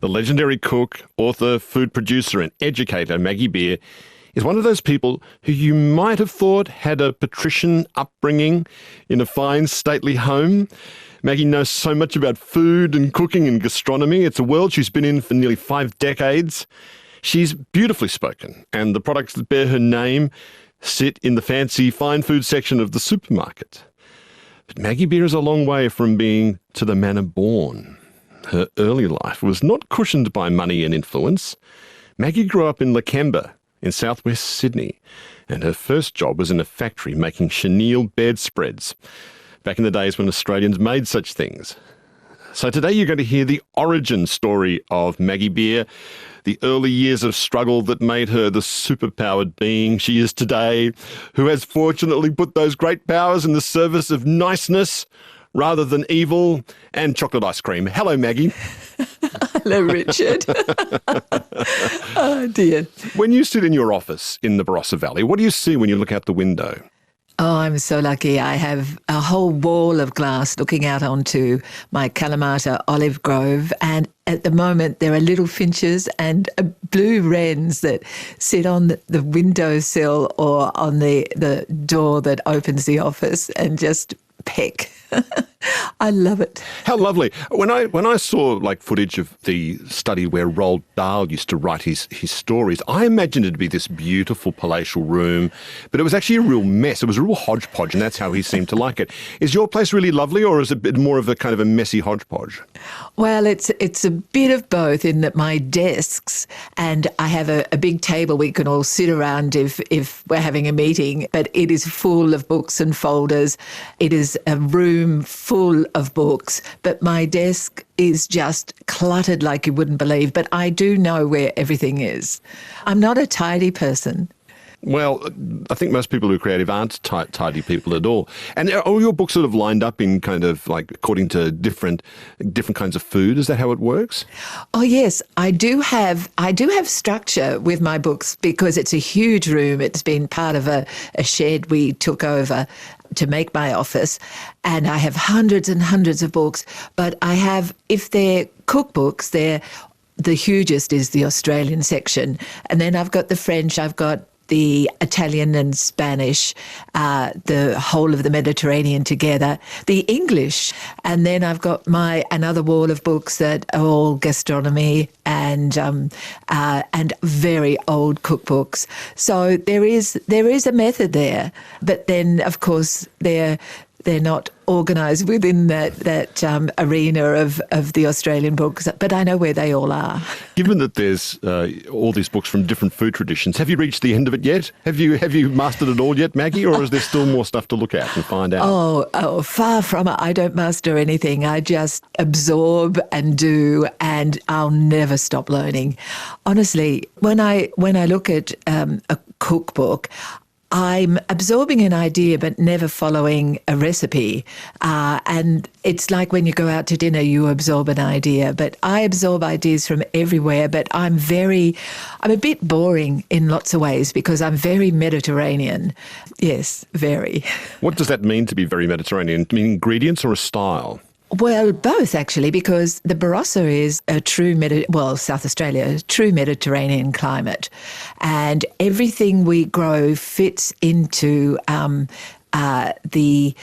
The legendary cook, author, food producer and educator Maggie Beer is one of those people who you might have thought had a patrician upbringing in a fine, stately home. Maggie knows so much about food and cooking and gastronomy. It's a world she's been in for nearly 5 decades. She's beautifully spoken, and the products that bear her name sit in the fancy fine food section of the supermarket. But Maggie Beer is a long way from being to the manner born. Her early life was not cushioned by money and influence. Maggie grew up in Lakemba in southwest Sydney, and her first job was in a factory making chenille bedspreads, back in the days when Australians made such things. So today you're going to hear the origin story of Maggie Beer, the early years of struggle that made her the superpowered being she is today, who has fortunately put those great powers in the service of niceness rather than evil, and chocolate ice cream. Hello, Maggie. Hello, Richard. Oh, dear. When you sit in your office in the Barossa Valley, what do you see when you look out the window? Oh, I'm so lucky. I have a whole wall of glass looking out onto my Kalamata olive grove, and at the moment there are little finches and blue wrens that sit on the windowsill or on the door that opens the office and just peck. I love it. How lovely. When I saw like footage of the study where Roald Dahl used to write his stories, I imagined it to be this beautiful palatial room, but it was actually a real mess. It was a real hodgepodge, and that's how he seemed to like it. Is your place really lovely, or is it a bit more of a kind of a messy hodgepodge? Well, it's a bit of both, in that my desks, and I have a big table we can all sit around if we're having a meeting, but it is full of books and folders. It is a room full of books, but my desk is just cluttered like you wouldn't believe, but I do know where everything is. I'm not a tidy person. Well, I think most people who are creative aren't tidy people at all. And are all your books sort of lined up in kind of like according to different kinds of food? Is that how it works? Oh, yes. I do have structure with my books because it's a huge room. It's been part of a shed we took over to make my office, and I have hundreds and hundreds of books. But I have, if they're cookbooks, the hugest is the Australian section, and then I've got the French, I've got the Italian and Spanish, the whole of the Mediterranean together, the English, and then I've got another wall of books that are all gastronomy and very old cookbooks. So there is a method there, but then of course they're not organised within that arena of the Australian books, but I know where they all are. Given that there's all these books from different food traditions, have you reached the end of it yet? Have you mastered it all yet, Maggie, or is there still more stuff to look at and find out? Oh, far from it. I don't master anything. I just absorb and do, and I'll never stop learning. Honestly, when I look at a cookbook, I'm absorbing an idea but never following a recipe. And it's like when you go out to dinner, you absorb an idea. But I absorb ideas from everywhere, but I'm a bit boring in lots of ways because I'm very Mediterranean. Yes, very. What does that mean to be very Mediterranean? I mean, ingredients or a style? Well, both actually, because the Barossa is South Australia, a true Mediterranean climate, and everything we grow fits into the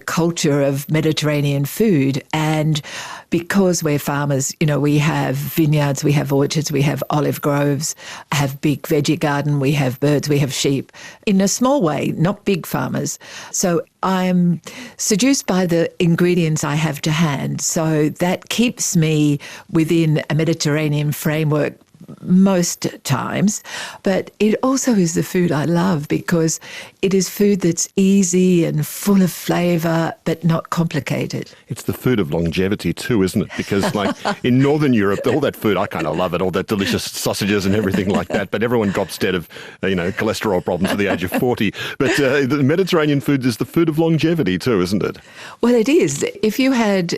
culture of Mediterranean food. And because we're farmers, we have vineyards, we have orchards, we have olive groves, have big veggie garden, we have birds, we have sheep. In a small way, not big farmers. So I'm seduced by the ingredients I have to hand. So that keeps me within a Mediterranean framework most times, but it also is the food I love because it is food that's easy and full of flavour but not complicated. It's the food of longevity too, isn't it? Because like in Northern Europe, all that food, I kind of love it, all that delicious sausages and everything like that, but everyone drops dead of cholesterol problems at the age of 40. But the Mediterranean food is the food of longevity too, isn't it? Well, it is. If you had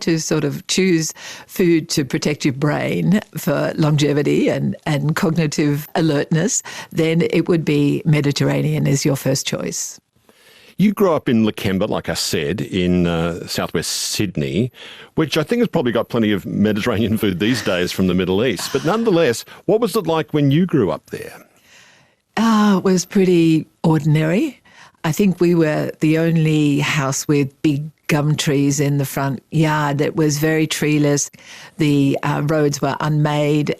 to sort of choose food to protect your brain for longevity and cognitive alertness, then it would be Mediterranean as your first choice. You grew up in Lakemba, like I said, in southwest Sydney, which I think has probably got plenty of Mediterranean food these days from the Middle East. But nonetheless, what was it like when you grew up there? It was pretty ordinary. I think we were the only house with big gum trees in the front yard. It was very treeless. The roads were unmade.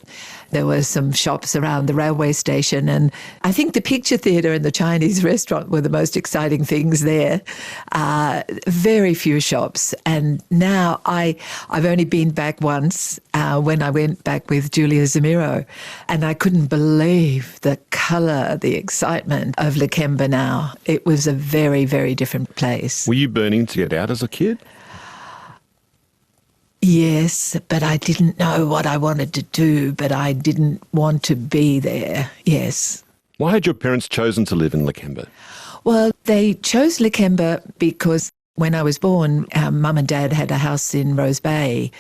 There were some shops around the railway station, and I think the picture theatre and the Chinese restaurant were the most exciting things there. Very few shops, and now I've only been back once when I went back with Julia Zamiro, and I couldn't believe the colour, the excitement of Lakemba now. It was a very, very different place. Were you burning to get out as a kid? Yes, but I didn't know what I wanted to do, but I didn't want to be there, yes. Why had your parents chosen to live in Lakemba? Well, they chose Lakemba because when I was born, Mum and Dad had a house in Rose Bay,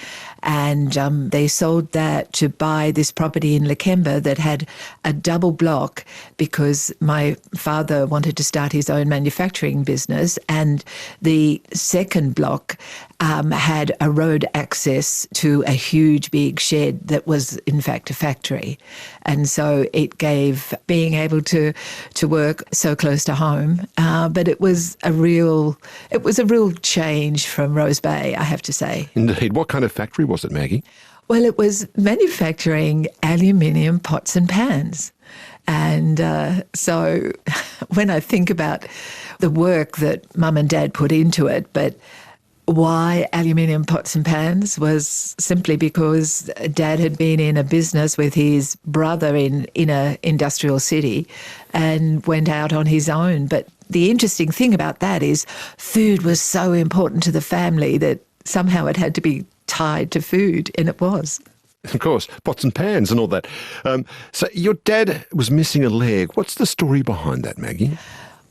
and they sold that to buy this property in Lakemba that had a double block because my father wanted to start his own manufacturing business, and the second block had a road access to a huge big shed that was in fact a factory. And so it gave being able to work so close to home. But it was a real change from Rose Bay, I have to say. Indeed. What kind of factory was it, Maggie? Well, it was manufacturing aluminium pots and pans. And so when I think about the work that Mum and Dad put into it, but why aluminium pots and pans was simply because Dad had been in a business with his brother in an industrial city and went out on his own. But the interesting thing about that is food was so important to the family that somehow it had to be tied to food, and it was. Of course, pots and pans and all that. So your dad was missing a leg. What's the story behind that, Maggie?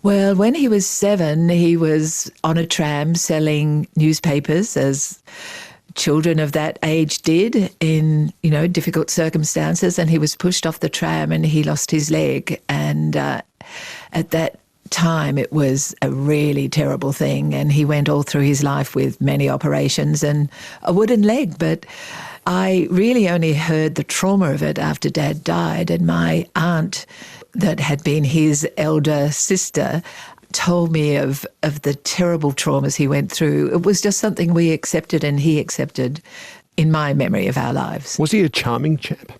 Well, when he was 7, he was on a tram selling newspapers, as children of that age did in, difficult circumstances, and he was pushed off the tram and he lost his leg. And at that time, it was a really terrible thing, and he went all through his life with many operations and a wooden leg. But I really only heard the trauma of it after Dad died, and my aunt, that had been his elder sister, told me of the terrible traumas he went through. It was just something we accepted and he accepted in my memory of our lives. Was he a charming chap?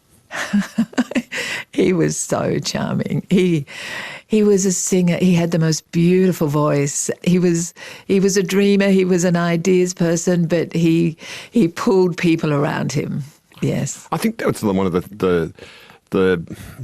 He was so charming. He was a singer. He had the most beautiful voice. He was a dreamer. He was an ideas person, but he pulled people around him. Yes. I think that's one of the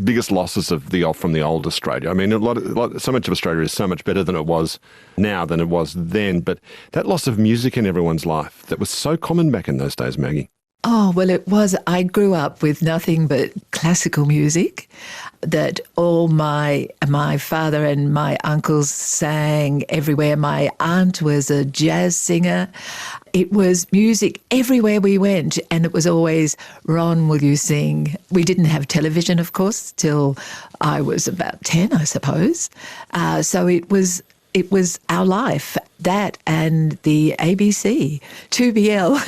biggest losses from the old Australia. I mean, so much of Australia is so much better than it was now than it was then. But that loss of music in everyone's life, that was so common back in those days, Maggie. Oh, well, it was. I grew up with nothing but classical music that all my father and my uncles sang everywhere. My aunt was a jazz singer. It was music everywhere we went, and it was always, Ron, will you sing? We didn't have television, of course, till I was about 10, I suppose. So it was our life, that and the ABC, 2BL.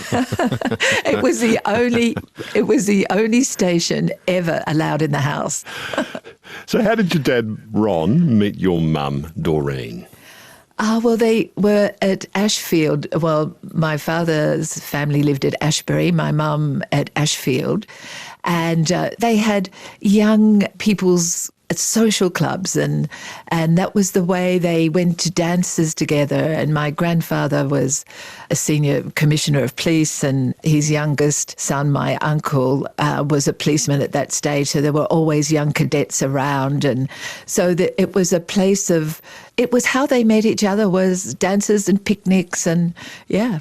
It was the only station ever allowed in the house. So how did your dad, Ron, meet your mum, Doreen? Well, they were at Ashfield. Well, my father's family lived at Ashbury, my mum at Ashfield, and they had young people's social clubs, and that was the way they went to dances together. And my grandfather was a senior commissioner of police, and his youngest son, my uncle, was a policeman at that stage. So there were always young cadets around, and so it was a place of. It was how they met each other, was dances and picnics, and yeah.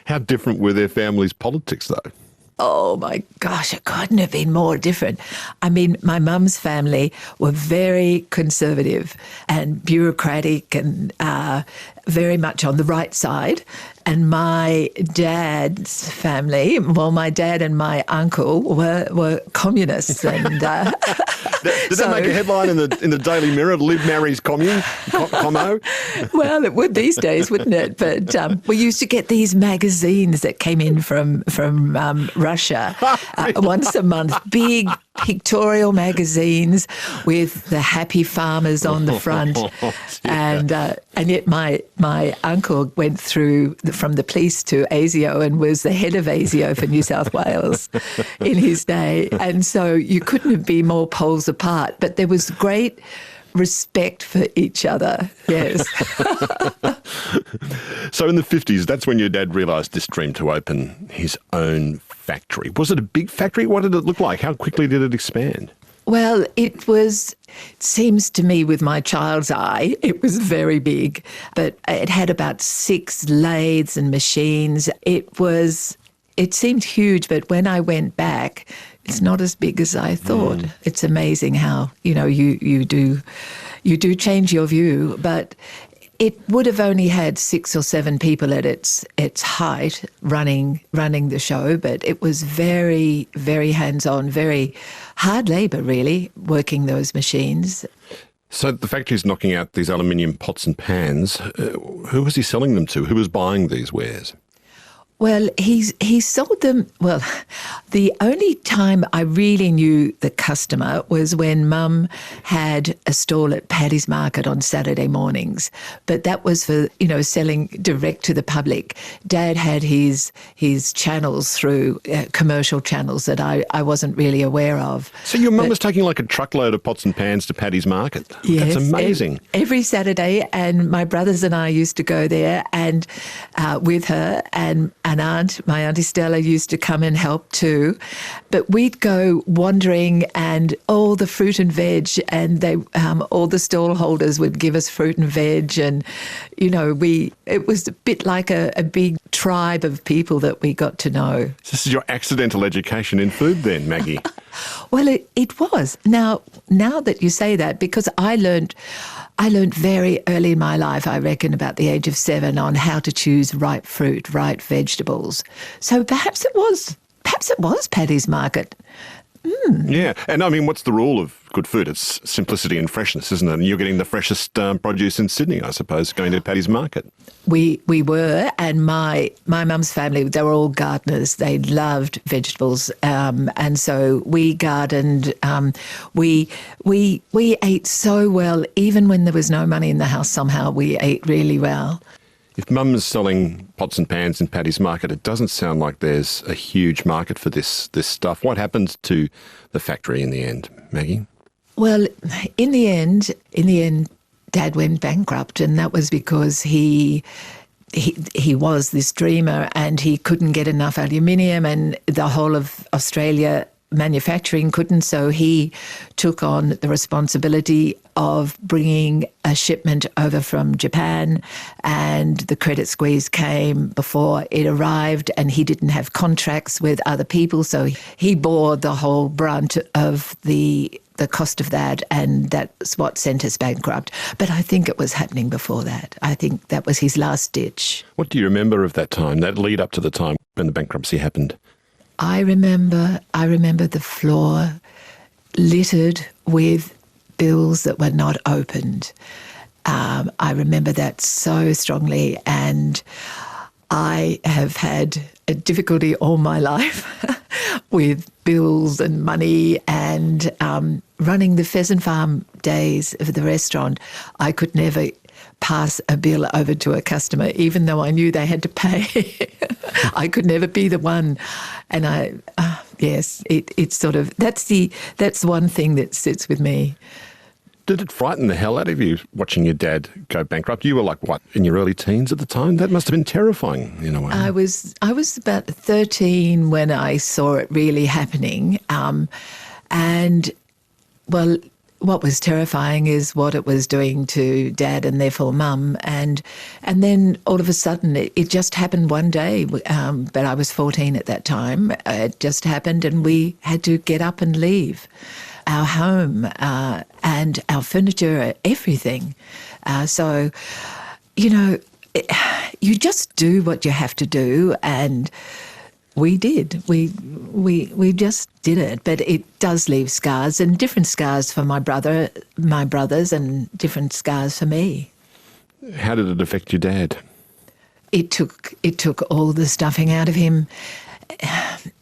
How different were their families' politics, though? Oh, my gosh, it couldn't have been more different. I mean, my mum's family were very conservative and bureaucratic, and very much on the right side. And my dad's family, well, my dad and my uncle were communists. And Did that make a headline in the Daily Mirror? Lib marries commune? Commo? Well, it would these days, wouldn't it? But we used to get these magazines that came in from Russia once a month, big pictorial magazines with the happy farmers on the front. And yet my uncle went through from the police to ASIO and was the head of ASIO for New South Wales in his day. And so you couldn't be more poles apart. But there was great respect for each other, yes. So in the 50s, that's when your dad realised this dream to open his own factory. Was it a big factory? What did it look like? How quickly did it expand? Well, it seems to me with my child's eye, it was very big, but it had about 6 lathes and machines. It seemed huge, but when I went back, it's not as big as I thought. It's amazing how, you do change your view, but it would have only had 6 or 7 people at its height running the show, but it was very, very hands-on, very hard labour, really, working those machines. So the factory's knocking out these aluminium pots and pans. Who was he selling them to? Who was buying these wares? Well, he sold them. Well, the only time I really knew the customer was when Mum had a stall at Paddy's Market on Saturday mornings. But that was for, selling direct to the public. Dad had his channels through commercial channels that I wasn't really aware of. So your mum was taking like a truckload of pots and pans to Paddy's Market? Yes. That's amazing. Every Saturday, and my brothers and I used to go there and with her, and my Auntie Stella used to come and help too. But we'd go wandering, and all the fruit and veg, and all the stall holders would give us fruit and veg, and it was a bit like a big tribe of people that we got to know. This is your accidental education in food then, Maggie? Well, it was. Now that you say that, because I learned very early in my life, I reckon about the age of 7, on how to choose right fruit, right vegetables. So perhaps it was Paddy's Market. Yeah, and I mean, what's the rule of good food? It's simplicity and freshness, isn't it? And you're getting the freshest produce in Sydney, I suppose, going to Paddy's Market. We were, and my mum's family, they were all gardeners. They loved vegetables, and so we gardened. We ate so well, even when there was no money in the house. Somehow we ate really well. If Mum's selling pots and pans in Paddy's Market, it doesn't sound like there's a huge market for this stuff. What happened to the factory in the end, Maggie? Well, in the end, Dad went bankrupt, and that was because he was this dreamer, and he couldn't get enough aluminium, and the whole of Australia manufacturing couldn't, so he took on the responsibility of bringing a shipment over from Japan, and the credit squeeze came before it arrived, and he didn't have contracts with other people, so he bore the whole brunt of the cost of that, and that's what sent us bankrupt. But I think it was happening before that. I think that was his last ditch. What do you remember of that time, that lead up to the time when the bankruptcy happened? I remember the floor littered with bills that were not opened. I remember that so strongly, and I have had a difficulty all my life with bills and money, and running the pheasant farm days of the restaurant. I could never pass a bill over to a customer, even though I knew they had to pay. I could never be the one. And it's sort of, that's one thing that sits with me. Did it frighten the hell out of you watching your dad go bankrupt? You were like, what, in your early teens at the time? That must have been terrifying in a way. I was about 13 when I saw it really happening. And, well, what was terrifying is what it was doing to Dad and therefore Mum. And then all of a sudden it just happened one day, but I was 14 at that time. It just happened, and we had to get up and leave our home and our furniture, everything. So, you just do what you have to do, and we did. We just did it, but it does leave scars, and different scars for my brothers, and different scars for me. How did it affect your dad? It took all the stuffing out of him.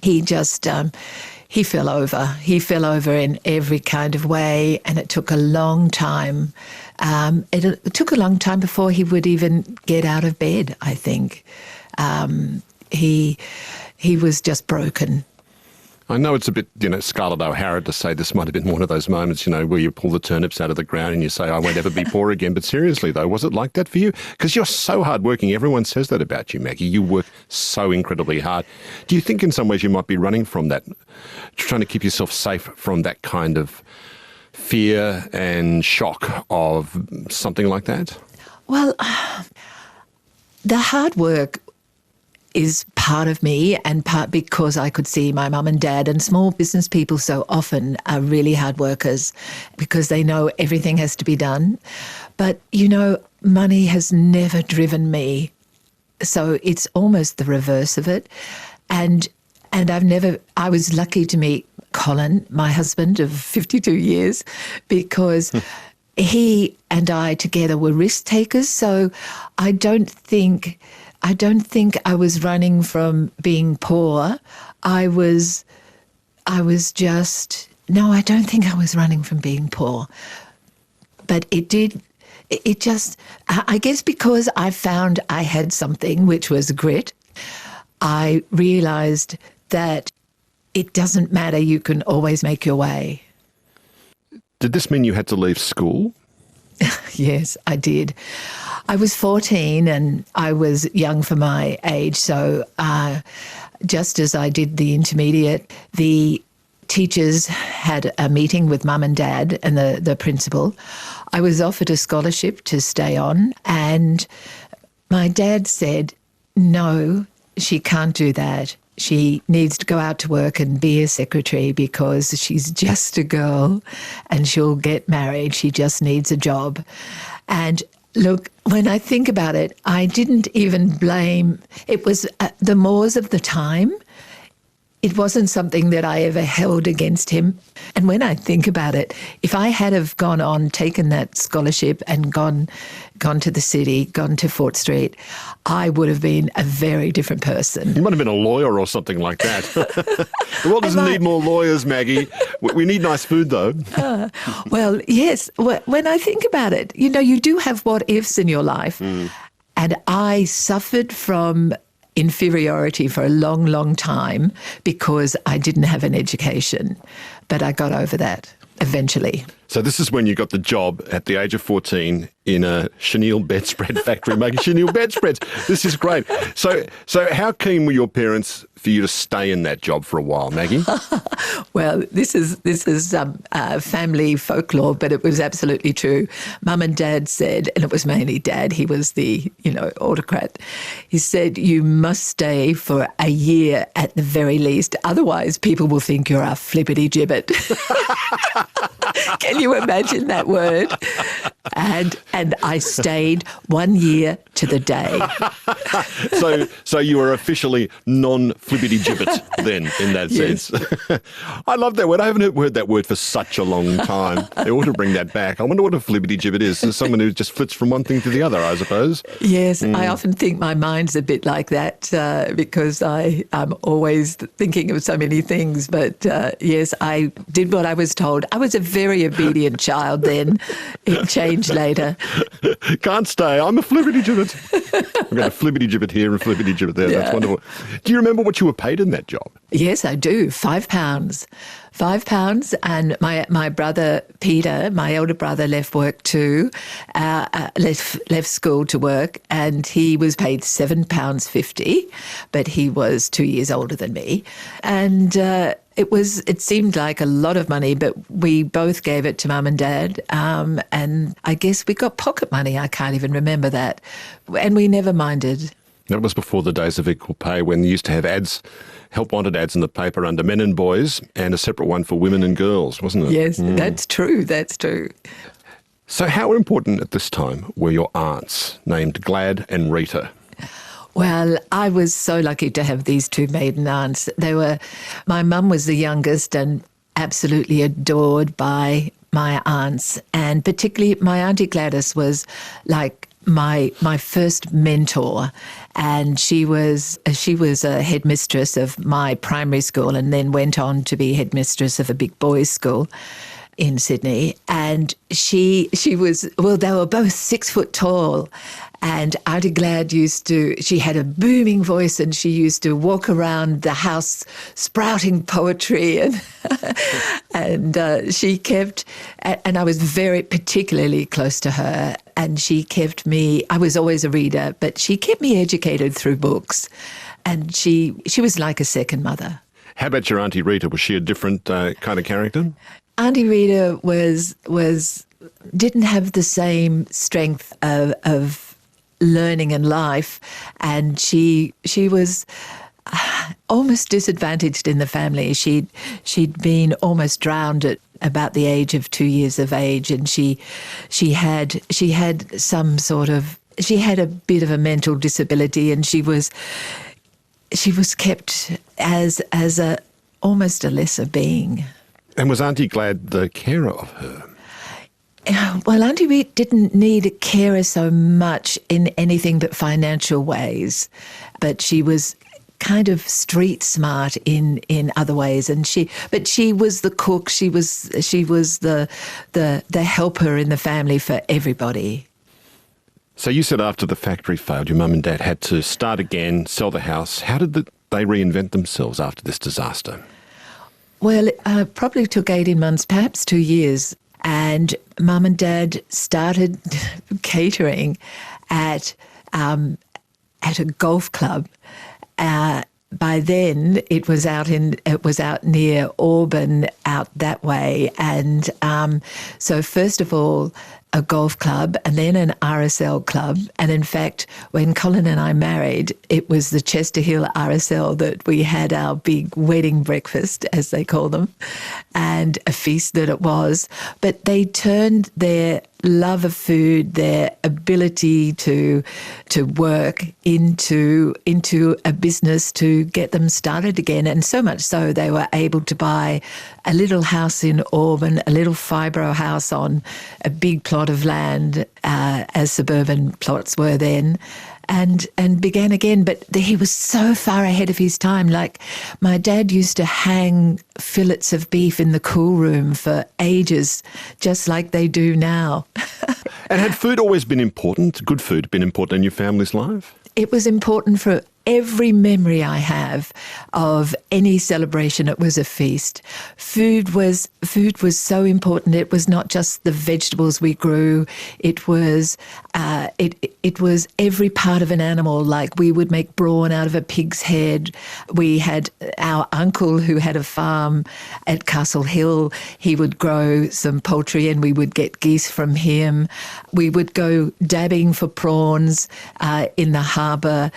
He just he fell over. He fell over in every kind of way, and it took a long time. It took a long time before he would even get out of bed, I think. He was just broken. I know it's a bit, Scarlett O'Hara to say this might have been one of those moments, where you pull the turnips out of the ground and you say, I won't ever be poor again. But seriously, though, was it like that for you? Because you're so hardworking. Everyone says that about you, Maggie. You work so incredibly hard. Do you think in some ways you might be running from that, trying to keep yourself safe from that kind of fear and shock of something like that? Well, the hard work is part of me, and part because I could see my mum and dad, and small business people so often are really hard workers because they know everything has to be done. But, money has never driven me. So it's almost the reverse of it. And I was lucky to meet Colin, my husband of 52 years, because he and I together were risk takers. So I don't think I was running from being poor. I don't think I was running from being poor. But I guess because I found I had something, which was grit, I realised that it doesn't matter, you can always make your way. Did this mean you had to leave school? Yes, I did. I was 14 and I was young for my age, so just as I did the intermediate, the teachers had a meeting with mum and dad and the principal. I was offered a scholarship to stay on, and my dad said, no, she can't do that. She needs to go out to work and be a secretary because she's just a girl and she'll get married. She just needs a job. And look, when I think about it, I didn't even blame. It was the mores of the time. It wasn't something that I ever held against him. And when I think about it, if I had have gone on, taken that scholarship and gone to the city, gone to Fort Street, I would have been a very different person. You might have been a lawyer or something like that. The world doesn't need more lawyers, Maggie. We need nice food, though. Well, yes. When I think about it, you do have what-ifs in your life. And I suffered from inferiority for a long, long time because I didn't have an education. But I got over that eventually. So this is when you got the job at the age of 14 in a chenille bedspread factory making chenille bedspreads. This is great. So how keen were your parents for you to stay in that job for a while, Maggie? Well, this is family folklore, but it was absolutely true. Mum and Dad said, and it was mainly Dad, he was the, autocrat. He said, you must stay for a year at the very least, otherwise people will think you're a flippity-gibbet. Can you imagine that word? And I stayed 1 year to the day. So you were officially non-flippity-gibbet then, in that sense. I love that word. I haven't heard that word for such a long time. They ought to bring that back. I wonder what a flippity-gibbet is. It's someone who just flits from one thing to the other, I suppose. Yes, I often think my mind's a bit like that because I'm always thinking of so many things. But yes, I did what I was told. I was a very obedient child then. It changed later. Can't stay. I'm a flippity-gibbet. I've got a flippity-gibbet here and a flippity-gibbet there. Yeah. That's wonderful. Do you remember what you were paid in that job? Yes, I do. £5. £5, and my brother Peter, my elder brother, left work too, left school to work, and he was paid £7.50, but he was 2 years older than me, and it seemed like a lot of money, but we both gave it to Mum and Dad, and I guess we got pocket money. I can't even remember that, and we never minded. That was before the days of equal pay, when you used to have ads, help wanted ads in the paper under men and boys, and a separate one for women and girls, wasn't it? Yes, That's true. That's true. So how important at this time were your aunts named Glad and Rita? Well, I was so lucky to have these two maiden aunts. My mum was the youngest and absolutely adored by my aunts, and particularly my Auntie Gladys was like my first mentor, and she was a headmistress of my primary school and then went on to be headmistress of a big boys' school in Sydney. And she was, well, they were both 6 foot tall. And Auntie Glad she had a booming voice, and she used to walk around the house sprouting poetry. And she kept, and I was very particularly close to her, and she kept me, I was always a reader, but she kept me educated through books. And she was like a second mother. How about your Auntie Rita? Was she a different kind of character? Auntie Rita didn't have the same strength of learning and life, and she was almost disadvantaged in the family. She'd been almost drowned at about the age of 2 years of age, and she had a bit of a mental disability, and she was kept as almost a lesser being. And was Auntie Glad the carer of her? Well, Auntie Reed didn't need a carer so much in anything but financial ways, but she was kind of street smart in other ways, and she was the cook. She was the helper in the family for everybody. So you said after the factory failed, your mum and dad had to start again, sell the house. How did they reinvent themselves after this disaster? Well, it probably took 18 months, perhaps 2 years. And Mum and Dad started catering at a golf club. By then, it was out near Auburn, out that way. And so first of all, a golf club and then an RSL club. And in fact, when Colin and I married, it was the Chester Hill RSL that we had our big wedding breakfast, as they call them, and a feast that it was. But they turned their love of food, their ability to work into a business to get them started again. And so much so they were able to buy a little house in Auburn, a little fibro house on a big plot of land, as suburban plots were then, and began again. But he was so far ahead of his time. Like, my dad used to hang fillets of beef in the cool room for ages, just like they do now. And had food always been important, good food been important in your family's life? It was important for every memory I have of any celebration. It was a feast. Food was so important. It was not just the vegetables we grew. It was every part of an animal. Like, we would make brawn out of a pig's head. We had our uncle who had a farm at Castle Hill. He would grow some poultry and we would get geese from him. We would go dabbing for prawns in the harbour.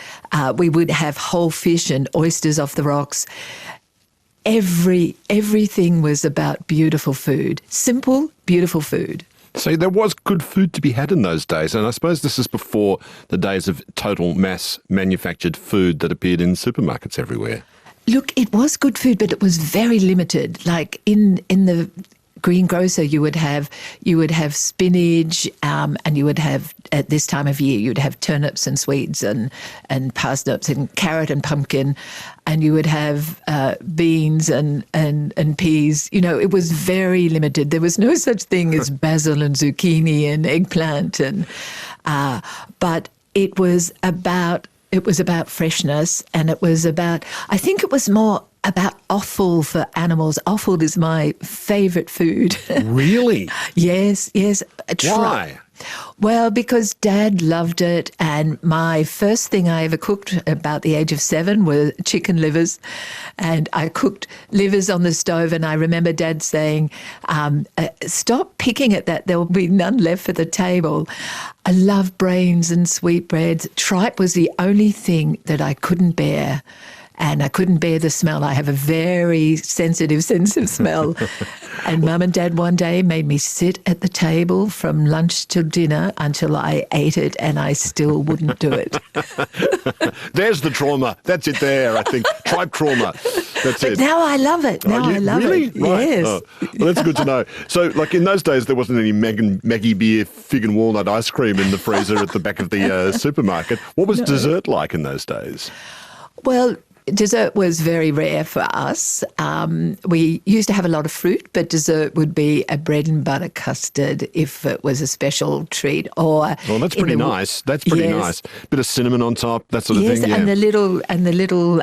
We would have whole fish and oysters off the rocks. Everything was about beautiful food. Simple, beautiful food. So there was good food to be had in those days, and I suppose this is before the days of total mass manufactured food that appeared in supermarkets everywhere. Look, it was good food, but it was very limited. Like in the greengrocer, you would have spinach, and you would have, at this time of year, you'd have turnips and swedes and parsnips and carrot and pumpkin, and you would have beans and peas. You know, it was very limited. There was no such thing as basil and zucchini and eggplant, but it was about freshness, and it was about, I think it was more about offal for animals. Offal is my favourite food. Really? Yes. Why? Well, because Dad loved it, and my first thing I ever cooked about the age of 7 were chicken livers, and I cooked livers on the stove, and I remember Dad saying, stop picking at that, there will be none left for the table. I love brains and sweetbreads. Tripe was the only thing that I couldn't bear. and I couldn't bear the smell. I have a very sensitive sense of smell. And Mum and Dad one day made me sit at the table from lunch till dinner until I ate it, and I still wouldn't do it. There's the trauma. That's it there, I think. Tribe trauma. That's it. Now I love it. I love really? it. Right. Yes. Oh, well, that's good to know. So, like in those days, there wasn't any Maggie Beer fig and walnut ice cream in the freezer at the back of the supermarket. What was dessert like in those days? Well, dessert was very rare for us. We used to have a lot of fruit, but dessert would be a bread and butter custard if it was a special treat. Or well, that's pretty nice. That's pretty nice. Bit of cinnamon on top, that sort of thing. Yes, and the little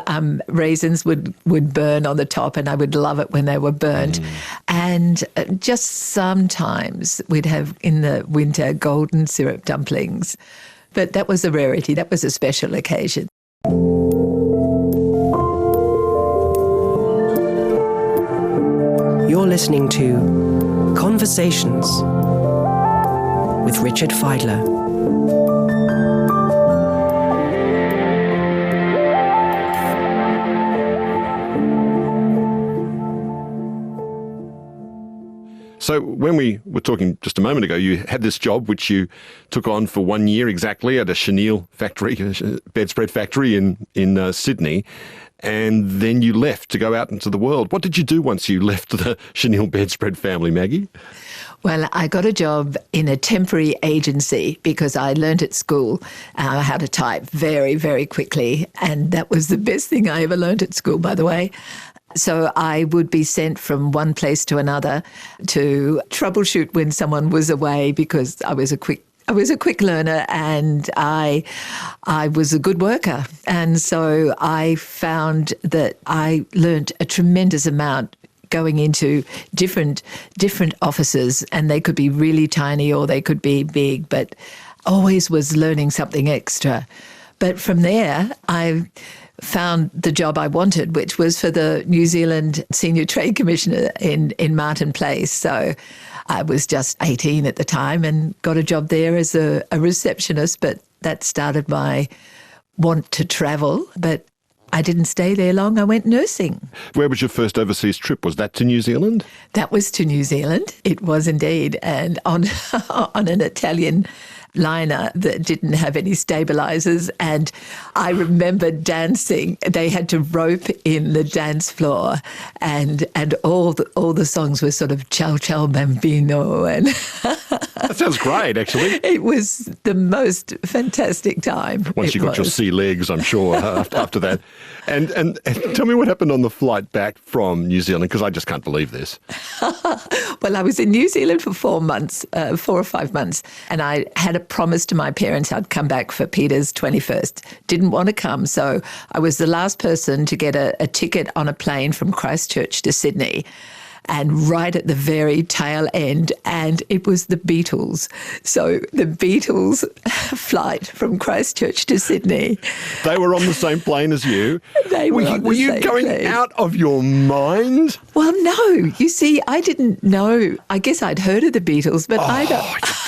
raisins would burn on the top, and I would love it when they were burnt. And just sometimes we'd have in the winter golden syrup dumplings, but that was a rarity. That was a special occasion. You're listening to Conversations with Richard Fidler. So when we were talking just a moment ago, you had this job which you took on for 1 year exactly at a chenille factory, bedspread factory in Sydney, and then you left to go out into the world. What did you do once you left the chenille bedspread family, Maggie? Well, I got a job in a temporary agency because I learnt at school how to type very, very quickly, and that was the best thing I ever learnt at school, by the way. So I would be sent from one place to another to troubleshoot when someone was away because I was a quick learner and I was a good worker. And so I found that I learnt a tremendous amount going into different offices, and they could be really tiny or they could be big, but always was learning something extra. But from there, I found the job I wanted, which was for the New Zealand Senior Trade Commissioner in Martin Place. So I was just 18 at the time and got a job there as a receptionist, but that started my want to travel. But I didn't stay there long. I went nursing. Where was your first overseas trip? Was that to New Zealand? That was to New Zealand. It was indeed. And on an Italian liner that didn't have any stabilizers, and I remember dancing. They had to rope in the dance floor, and all the songs were sort of Ciao Ciao Bambino, and that sounds great. Actually, it was the most fantastic time. Once you got your sea legs, I'm sure after that. And tell me what happened on the flight back from New Zealand, because I just can't believe this. Well, I was in New Zealand for 4 or 5 months, and I had a promise to my parents I'd come back for Peter's 21st. Didn't want to come, so I was the last person to get a ticket on a plane from Christchurch to Sydney. And right at the very tail end, and it was the Beatles. So the Beatles flight from Christchurch to Sydney. They were on the same plane as you. They were on the same plane. Were you going out of your mind? Well, no. You see, I didn't know. I guess I'd heard of the Beatles, but I don't.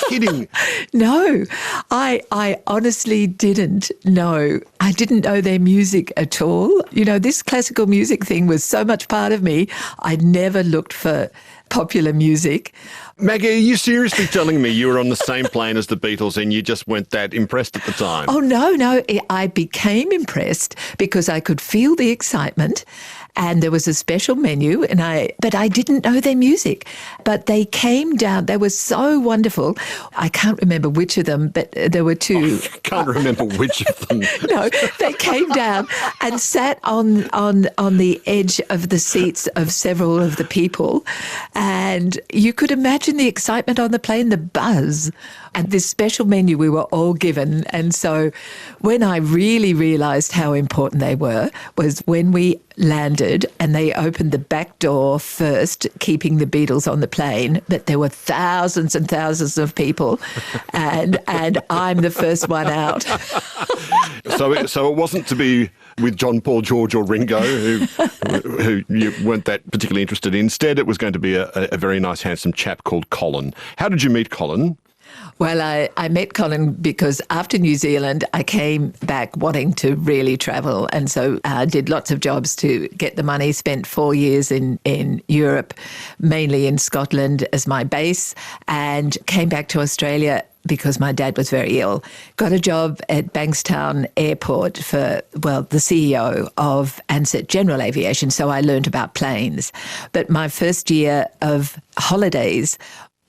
You're kidding. No, I honestly didn't know. I didn't know their music at all. You know, this classical music thing was so much part of me. I'd never looked for popular music. Maggie, are you seriously telling me you were on the same plane as the Beatles and you just weren't that impressed at the time? Oh, no. I became impressed because I could feel the excitement, and there was a special menu, but I didn't know their music. But they came down. They were so wonderful. I can't remember which of them, but there were two. I can't remember which of them. No, they came down and sat on the edge of the seats of several of the people, and you could imagine the excitement on the plane, the buzz, and this special menu we were all given. And so when I really realised how important they were was when we landed and they opened the back door first, keeping the Beatles on the plane, but there were thousands and thousands of people, and I'm the first one out. So it wasn't to be with John, Paul, George or Ringo, who you weren't that particularly interested in. Instead, it was going to be a very nice, handsome chap called Colin. How did you meet Colin? Well, I met Colin because after New Zealand, I came back wanting to really travel. And so I did lots of jobs to get the money, spent 4 years in Europe, mainly in Scotland as my base, and came back to Australia because my dad was very ill. Got a job at Bankstown Airport for, the CEO of Ansett General Aviation, so I learned about planes. But my first year of holidays,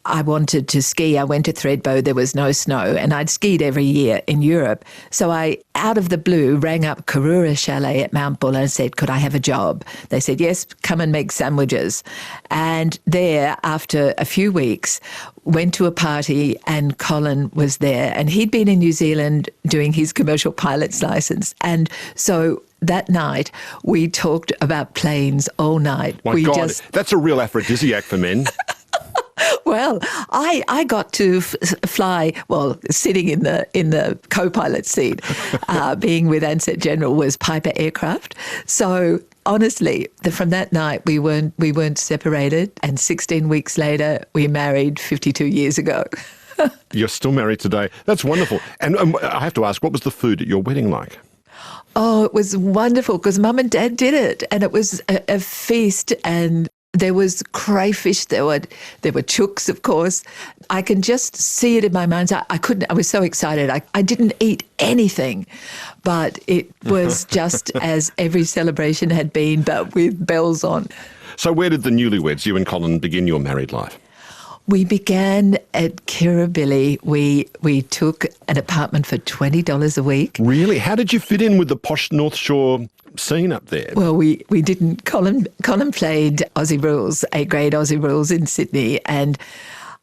I wanted to ski. I went to Thredbo. There was no snow, and I'd skied every year in Europe. So I, out of the blue, rang up Karura Chalet at Mount Buller and said, could I have a job? They said, yes, come and make sandwiches. And there, after a few weeks, went to a party and Colin was there. And he'd been in New Zealand doing his commercial pilot's license. And so that night, we talked about planes all night. My God, that's a real aphrodisiac for men. Well, I got to fly, sitting in the co-pilot seat, being with Ansett General was Piper Aircraft. So honestly, from that night, we weren't separated. And 16 weeks later, we married 52 years ago. You're still married today. That's wonderful. And I have to ask, what was the food at your wedding like? Oh, it was wonderful because Mum and Dad did it. And it was a feast, and there was crayfish, there were chooks, of course. I can just see it in my mind. I was so excited. I didn't eat anything, but it was just as every celebration had been, but with bells on. So where did the newlyweds, you and Colin, begin your married life? We began at Kirribilli. We took an apartment for $20 a week. Really? How did you fit in with the posh North Shore scene up there? Well, we didn't. Colin played Aussie rules, 8th grade Aussie rules in Sydney, and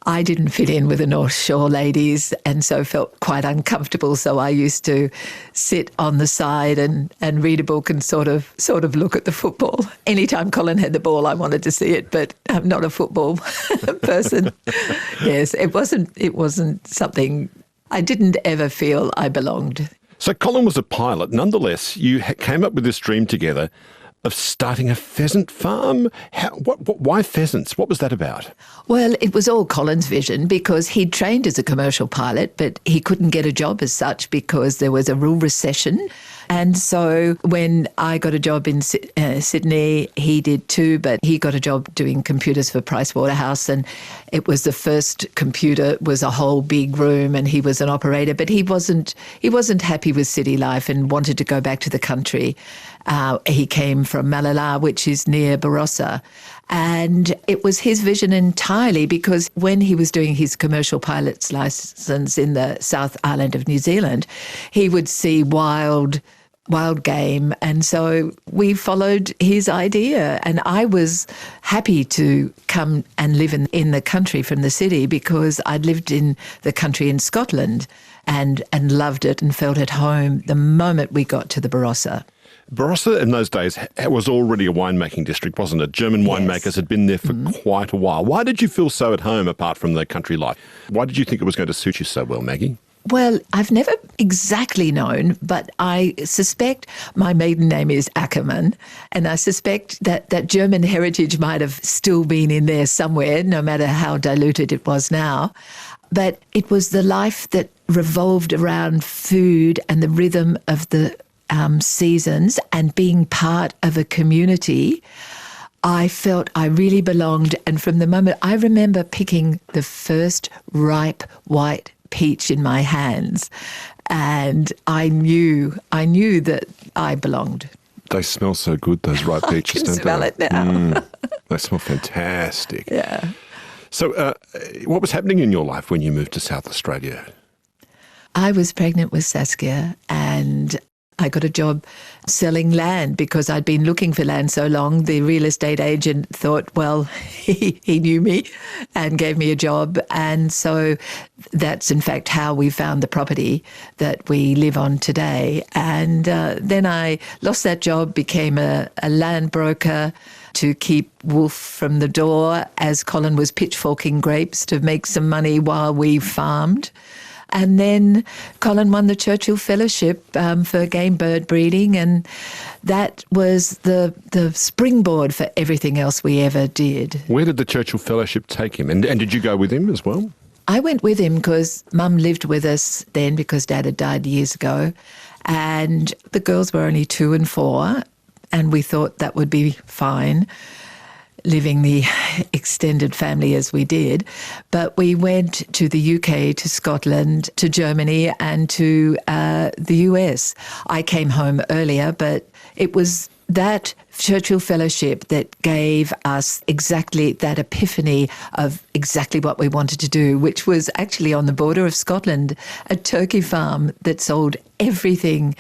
I didn't fit in with the North Shore ladies, and so felt quite uncomfortable. So I used to sit on the side and read a book and sort of look at the football. Anytime Colin had the ball, I wanted to see it, but I'm not a football person. Yes, it wasn't something. I didn't ever feel I belonged. So Colin was a pilot. Nonetheless, you came up with this dream together of starting a pheasant farm. Why pheasants? What was that about? Well, it was all Colin's vision because he'd trained as a commercial pilot, but he couldn't get a job as such because there was a real recession. And so when I got a job in Sydney, he did too, but he got a job doing computers for Price Waterhouse, and it was the first computer, was a whole big room, and he was an operator, but he wasn't happy with city life and wanted to go back to the country. He came from Malala, which is near Barossa. And it was his vision entirely because when he was doing his commercial pilot's license in the South Island of New Zealand, he would see wild game. And so we followed his idea. And I was happy to come and live in the country from the city because I'd lived in the country in Scotland and loved it and felt at home the moment we got to the Barossa. Barossa in those days was already a winemaking district, wasn't it? German winemakers had been there for quite a while. Why did you feel so at home apart from the country life? Why did you think it was going to suit you so well, Maggie? Well, I've never exactly known, but I suspect my maiden name is Ackermann, and I suspect that German heritage might have still been in there somewhere, no matter how diluted it was now. But it was the life that revolved around food and the rhythm of the seasons and being part of a community. I felt I really belonged, and from the moment I remember picking the first ripe white peach in my hands, and I knew that I belonged. They smell so good, those ripe peaches, don't they? I can smell it now. They smell fantastic. Yeah. So what was happening in your life when you moved to South Australia? I was pregnant with Saskia, and I got a job selling land because I'd been looking for land so long. The real estate agent thought, well, he knew me and gave me a job. And so that's in fact how we found the property that we live on today. And then I lost that job, became a land broker to keep Wolf from the door as Colin was pitchforking grapes to make some money while we farmed. And then Colin won the Churchill Fellowship for game bird breeding, and that was the springboard for everything else we ever did. Where did the Churchill Fellowship take him? And did you go with him as well? I went with him because Mum lived with us then because Dad had died years ago, and the girls were only 2 and 4, and we thought that would be fine, living the extended family as we did. But we went to the UK, to Scotland, to Germany, and to the US. I came home earlier, but it was that Churchill Fellowship that gave us exactly that epiphany of exactly what we wanted to do, which was actually on the border of Scotland, a turkey farm that sold everything,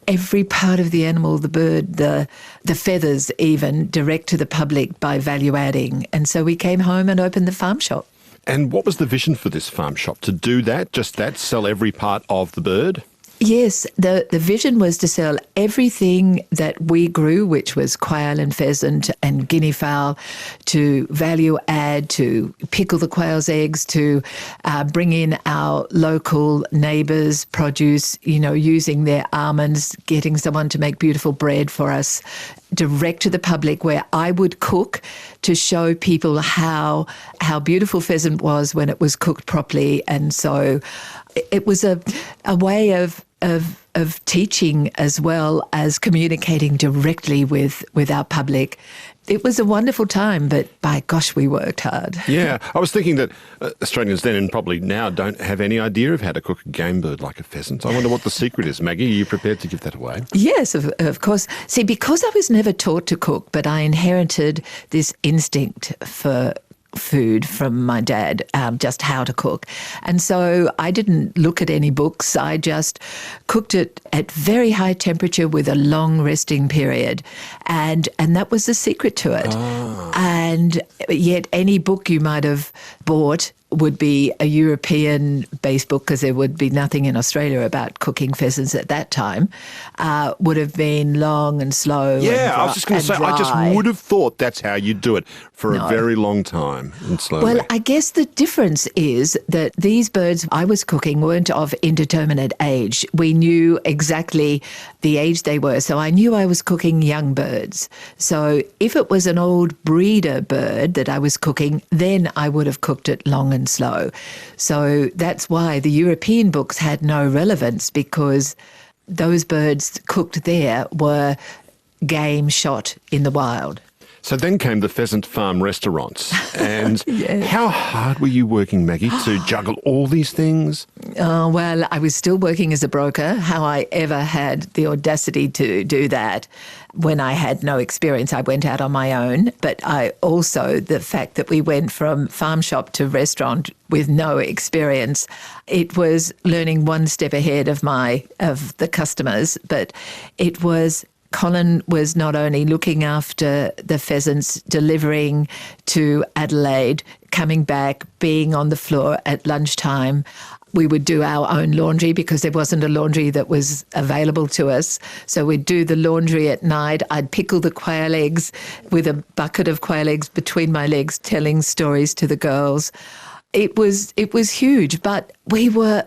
every part of the animal, the bird, the feathers even, direct to the public by value adding. And so we came home and opened the farm shop. And what was the vision for this farm shop? To do that, just that, sell every part of the bird? Yes, the vision was to sell everything that we grew, which was quail and pheasant and guinea fowl, to value add, to pickle the quail's eggs, to bring in our local neighbours' produce, using their almonds, getting someone to make beautiful bread for us, direct to the public, where I would cook to show people how beautiful pheasant was when it was cooked properly. And so it was a way of teaching as well as communicating directly with our public. It was a wonderful time, but by gosh, we worked hard. Yeah, I was thinking that Australians then and probably now don't have any idea of how to cook a game bird like a pheasant. I wonder what the secret is. Maggie, are you prepared to give that away? Yes, of course. See, because I was never taught to cook, but I inherited this instinct for food from my dad, just how to cook. And so I didn't look at any books. I just cooked it at very high temperature with a long resting period. And that was the secret to it. Oh. And yet any book you might have bought would be a European-based book, because there would be nothing in Australia about cooking pheasants at that time, would have been long and slow. Yeah, I was just going to say, I just would have thought that's how you do it for a very long time and slowly. Well, I guess the difference is that these birds I was cooking weren't of indeterminate age. We knew exactly the age they were, so I knew I was cooking young birds. So if it was an old breeder bird that I was cooking, then I would have cooked it long and slow. So that's why the European books had no relevance, because those birds cooked there were game shot in the wild. So then came the pheasant farm restaurants. And Yes. How hard were you working, Maggie, to juggle all these things? Well, I was still working as a broker. How I ever had the audacity to do that when I had no experience, I went out on my own. But I also, the fact that we went from farm shop to restaurant with no experience, it was learning one step ahead of the customers. But it was, Colin was not only looking after the pheasants, delivering to Adelaide, coming back, being on the floor at lunchtime. We would do our own laundry because there wasn't a laundry that was available to us. So we'd do the laundry at night. I'd pickle the quail eggs with a bucket of quail eggs between my legs, telling stories to the girls. It was huge, but we were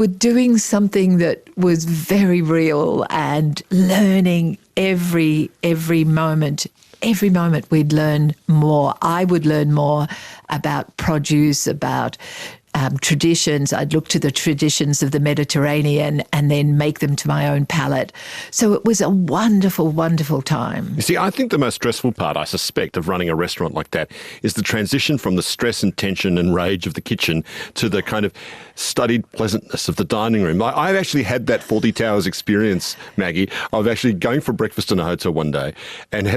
doing something that was very real and learning every moment. Every moment we'd learn more. I would learn more about produce, about traditions. I'd look to the traditions of the Mediterranean and then make them to my own palate. So it was a wonderful, wonderful time. You see, I think the most stressful part, I suspect, of running a restaurant like that is the transition from the stress and tension and rage of the kitchen to the kind of studied pleasantness of the dining room. I've actually had that 40 Towers experience, Maggie, of actually going for breakfast in a hotel one day and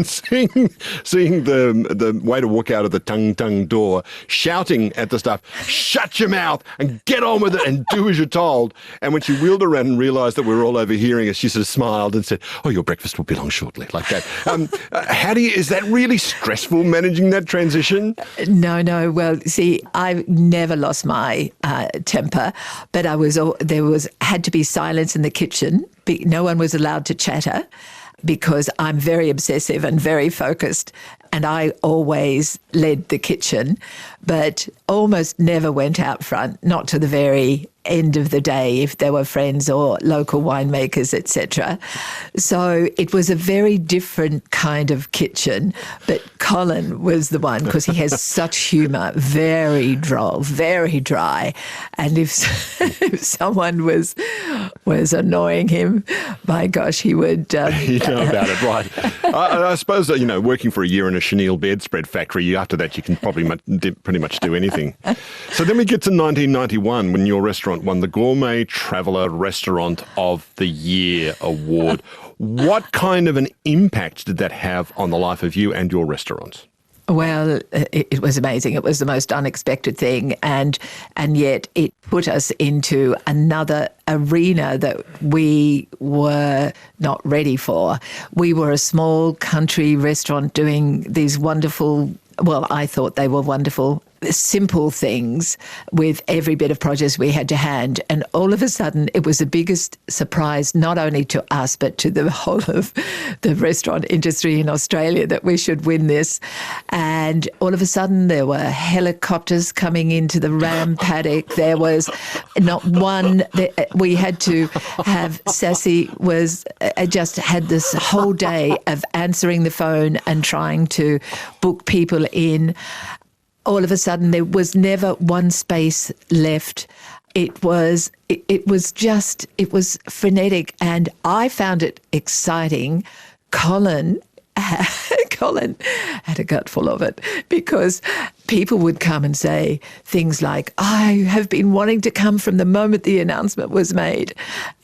seeing the waiter walk out of the tung door shouting at the staff, "Shut your mouth and get on with it and do as you're told." And when she wheeled around and realised that we were all overhearing us, she sort of smiled and said, "Oh, your breakfast will be along shortly," like that. Is that really stressful, managing that transition? No. Well, see, I never lost my temper, but there had to be silence in the kitchen. No one was allowed to chatter, because I'm very obsessive and very focused, and I always led the kitchen, but almost never went out front, not to the very end of the day if there were friends or local winemakers, etc. So it was a very different kind of kitchen. But Colin was the one, because he has such humour, very droll, very dry. And if someone was annoying him, my gosh, he would... you know about it, right. I suppose that, working for a year in a chenille bedspread factory, after that you can probably pretty much do anything. So then we get to 1991 when your restaurant won the Gourmet Traveller Restaurant of the Year award. What kind of an impact did that have on the life of you and your restaurant? Well, it was amazing. It was the most unexpected thing, and yet it put us into another arena that we were not ready for. We were a small country restaurant doing these wonderful, well, I thought they were wonderful, simple things with every bit of produce we had to hand. And all of a sudden, it was the biggest surprise, not only to us, but to the whole of the restaurant industry in Australia, that we should win this. And all of a sudden, there were helicopters coming into the ram paddock. There was not one. We had to have Sassy just had this whole day of answering the phone and trying to book people in. All of a sudden, there was never one space left. It was frenetic, and I found it exciting. Colin had a gut full of it, because people would come and say things like, I have been wanting to come from the moment the announcement was made.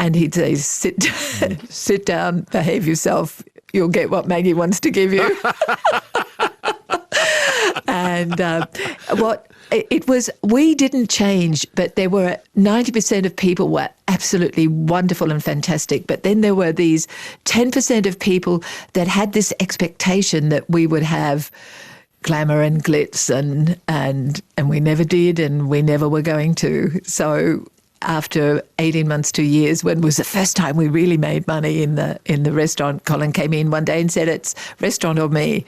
And he'd say, sit down, behave yourself, you'll get what Maggie wants to give you. And we didn't change, but there were 90% of people were absolutely wonderful and fantastic. But then there were these 10% of people that had this expectation that we would have glamour and glitz, and we never did, and we never were going to. So after 18 months, 2 years, when was the first time we really made money in the restaurant, Colin came in one day and said, it's restaurant or me.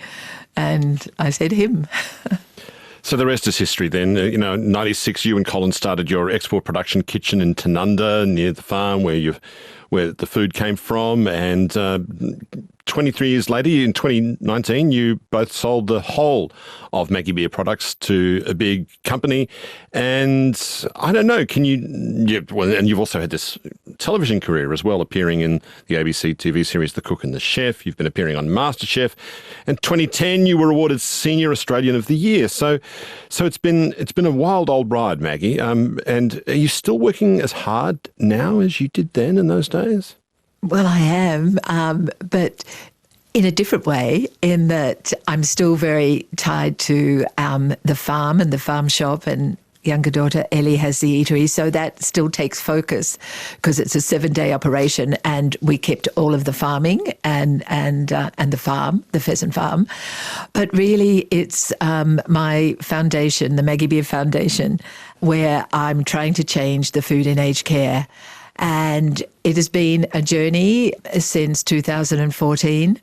And I said him. So the rest is history then. 96, you and Colin started your export production kitchen in Tanunda near the farm where the food came from. And 23 years later, in 2019, you both sold the whole of Maggie Beer products to a big company. And I don't know, and you've also had this television career as well, appearing in the ABC TV series The Cook and the Chef. You've been appearing on MasterChef. In 2010, you were awarded Senior Australian of the Year. So it's been a wild old ride, Maggie. And are you still working as hard now as you did then in those days? Well, I am, but in a different way, in that I'm still very tied to the farm and the farm shop, and younger daughter Ellie has the eatery, so that still takes focus because it's a 7-day operation, and we kept all of the farming and the farm, the pheasant farm. But really, it's my foundation, the Maggie Beer Foundation, where I'm trying to change the food in aged care. And it has been a journey since 2014.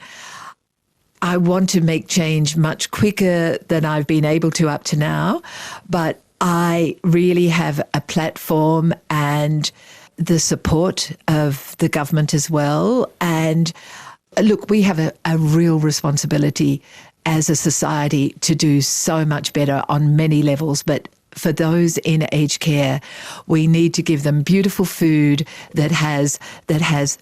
I want to make change much quicker than I've been able to up to now, but I really have a platform and the support of the government as well. And look, we have a real responsibility as a society to do so much better on many levels, but for those in aged care, we need to give them beautiful food that has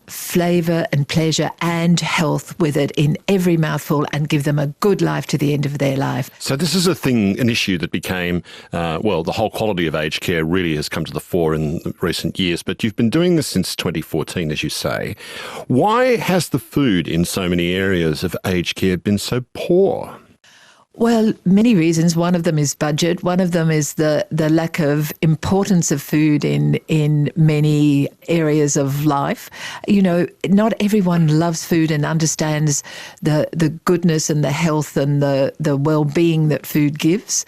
flavour and pleasure and health with it in every mouthful, and give them a good life to the end of their life. So this is an issue that became, the whole quality of aged care really has come to the fore in recent years, but you've been doing this since 2014, as you say. Why has the food in so many areas of aged care been so poor? Well, many reasons. One of them is budget. One of them is the lack of importance of food in many areas of life. Not everyone loves food and understands the goodness and the health and the well-being that food gives.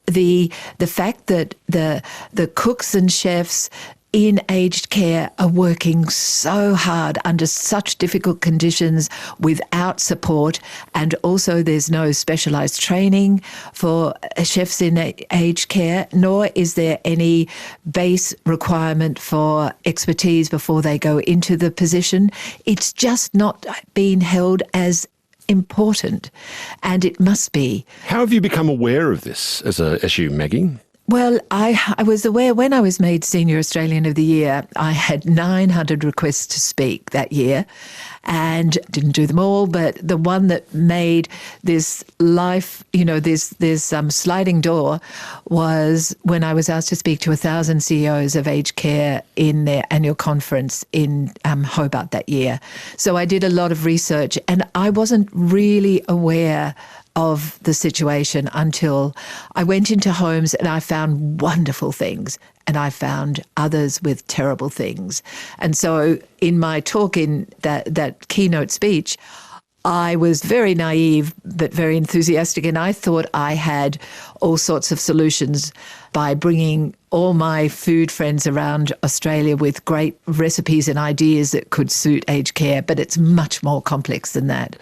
The fact that the cooks and chefs in aged care are working so hard under such difficult conditions without support, and also there's no specialised training for chefs in aged care, nor is there any base requirement for expertise before they go into the position. It's just not being held as important, and it must be. How have you become aware of this as you, Maggie? Well, I was aware when I was made Senior Australian of the Year, I had 900 requests to speak that year and didn't do them all, but the one that made this life, this sliding door was when I was asked to speak to 1,000 CEOs of aged care in their annual conference in Hobart that year. So I did a lot of research, and I wasn't really aware of the situation until I went into homes and I found wonderful things and I found others with terrible things. And so in my talk, in that keynote speech, I was very naive but very enthusiastic, and I thought I had all sorts of solutions by bringing all my food friends around Australia with great recipes and ideas that could suit aged care, but it's much more complex than that.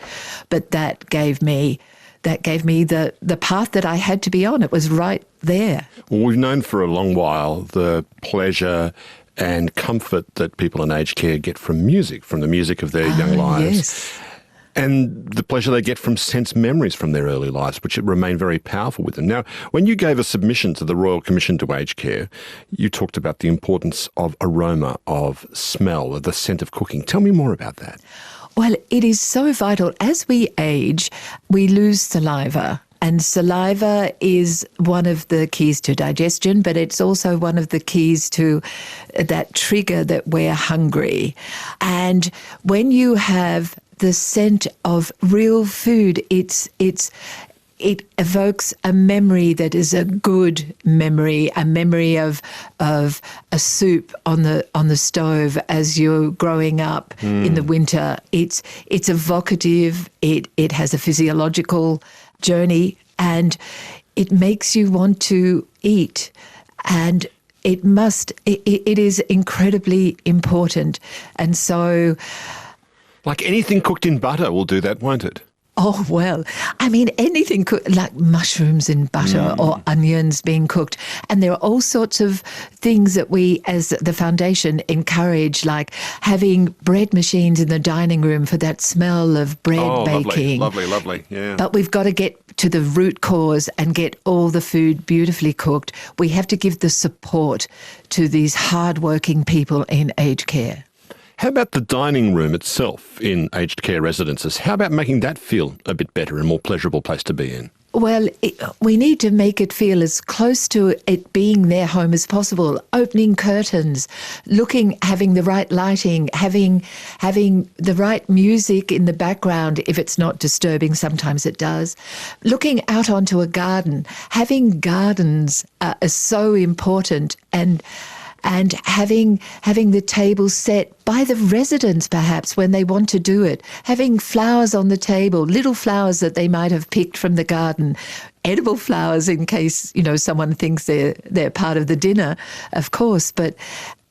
But that gave me the path that I had to be on. It was right there. Well, we've known for a long while the pleasure and comfort that people in aged care get from music, from the music of their young lives. Yes. And the pleasure they get from sense memories from their early lives, which remain very powerful with them. Now, when you gave a submission to the Royal Commission to Aged Care, you talked about the importance of aroma, of smell, of the scent of cooking. Tell me more about that. Well, it is so vital. As we age, we lose saliva. And saliva is one of the keys to digestion, but it's also one of the keys to that trigger that we're hungry. And when you have the scent of real food, it evokes a memory that is a good memory, a memory of a soup on the stove as you're growing up in the winter. It's evocative. It has a physiological journey, and it makes you want to eat. And it is incredibly important. And so, like anything cooked in butter will do that, won't it? Oh, well, I mean, anything like mushrooms in butter or onions being cooked. And there are all sorts of things that we, as the foundation, encourage, like having bread machines in the dining room for that smell of bread baking. Lovely, yeah. But we've got to get to the root cause and get all the food beautifully cooked. We have to give the support to these hardworking people in aged care. How about the dining room itself in aged care residences? How about making that feel a bit better and more pleasurable place to be in? Well, we need to make it feel as close to it being their home as possible. Opening curtains, having the right lighting, having the right music in the background if it's not disturbing. Sometimes it does. Looking out onto a garden. Having gardens is so important, and having the table set by the residents perhaps when they want to do it. Having flowers on the table, little flowers that they might have picked from the garden, edible flowers in case, someone thinks they're part of the dinner, of course, but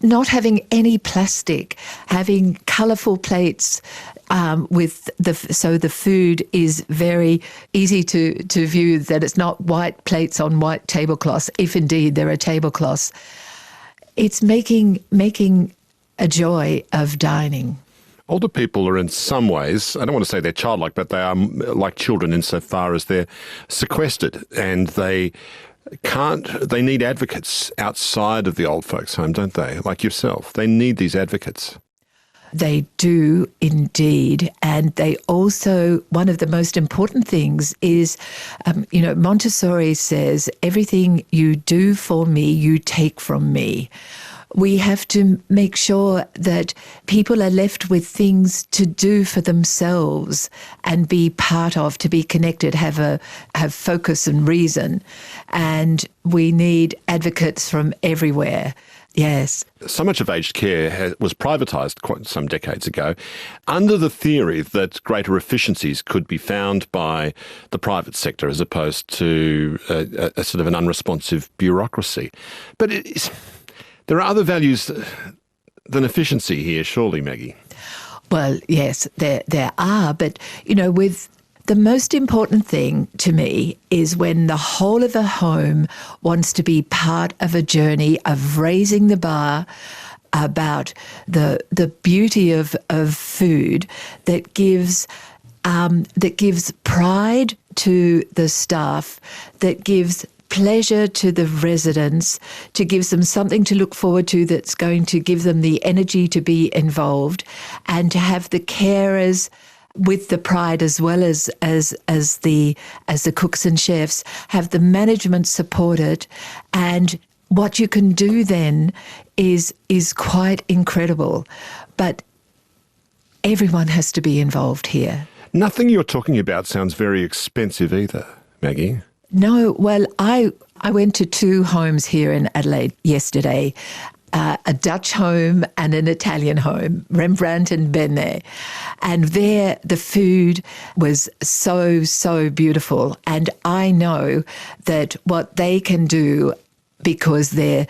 not having any plastic, having colourful plates so the food is very easy to view, that it's not white plates on white tablecloths, if indeed there are tablecloths. It's making a joy of dining. Older people are in some ways, I don't want to say they're childlike, but they are like children insofar as they're sequestered, and they need advocates outside of the old folks' home, don't they? Like yourself. They need these advocates. They do indeed. And they also, one of the most important things is, Montessori says, everything you do for me, you take from me. We have to make sure that people are left with things to do for themselves and be part of, to be connected, have focus and reason. And we need advocates from everywhere. Yes. So much of aged care was privatised quite some decades ago under the theory that greater efficiencies could be found by the private sector as opposed to a sort of an unresponsive bureaucracy. But There are other values than efficiency here, surely, Maggie. Well, yes, there are, but, with the most important thing to me is when the whole of a home wants to be part of a journey of raising the bar about the beauty of food that gives pride to the staff, that gives pleasure to the residents, to give them something to look forward to that's going to give them the energy to be involved, and to have the carers with the pride as well as the cooks and chefs, have the management supported, and what you can do then is quite incredible. But everyone has to be involved here. Nothing you're talking about sounds very expensive either, Maggie. No, well, I went to 2 homes here in Adelaide yesterday, a Dutch home and an Italian home, Rembrandt and Bene. And there the food was so, so beautiful. And I know that what they can do, because their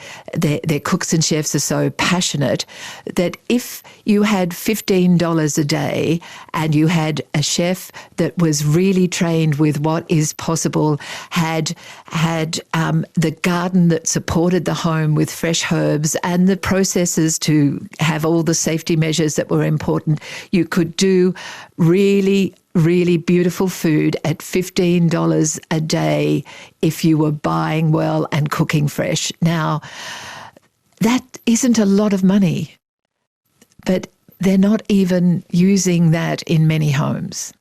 cooks and chefs are so passionate, that if you had $15 a day and you had a chef that was really trained with what is possible, had the garden that supported the home with fresh herbs and the processes to have all the safety measures that were important, you could do really beautiful food at $15 a day if you were buying well and cooking fresh. Now, that isn't a lot of money, but they're not even using that in many homes.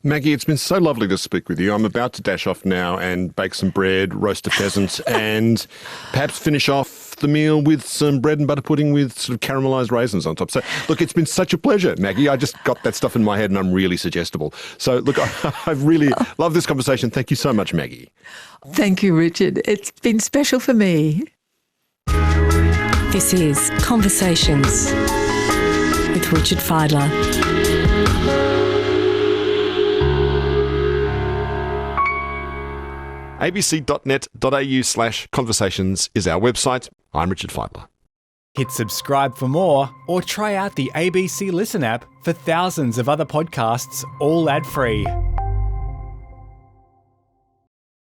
Maggie, it's been so lovely to speak with you. I'm about to dash off now and bake some bread, roast a pheasant, and perhaps finish off the meal with some bread and butter pudding with sort of caramelised raisins on top. So, look, it's been such a pleasure, Maggie. I just got that stuff in my head and I'm really suggestible. So, look, I've really loved this conversation. Thank you so much, Maggie. Thank you, Richard. It's been special for me. This is Conversations with Richard Fidler. abc.net.au/conversations is our website. I'm Richard Fidler. Hit subscribe for more or try out the ABC Listen app for thousands of other podcasts all ad-free.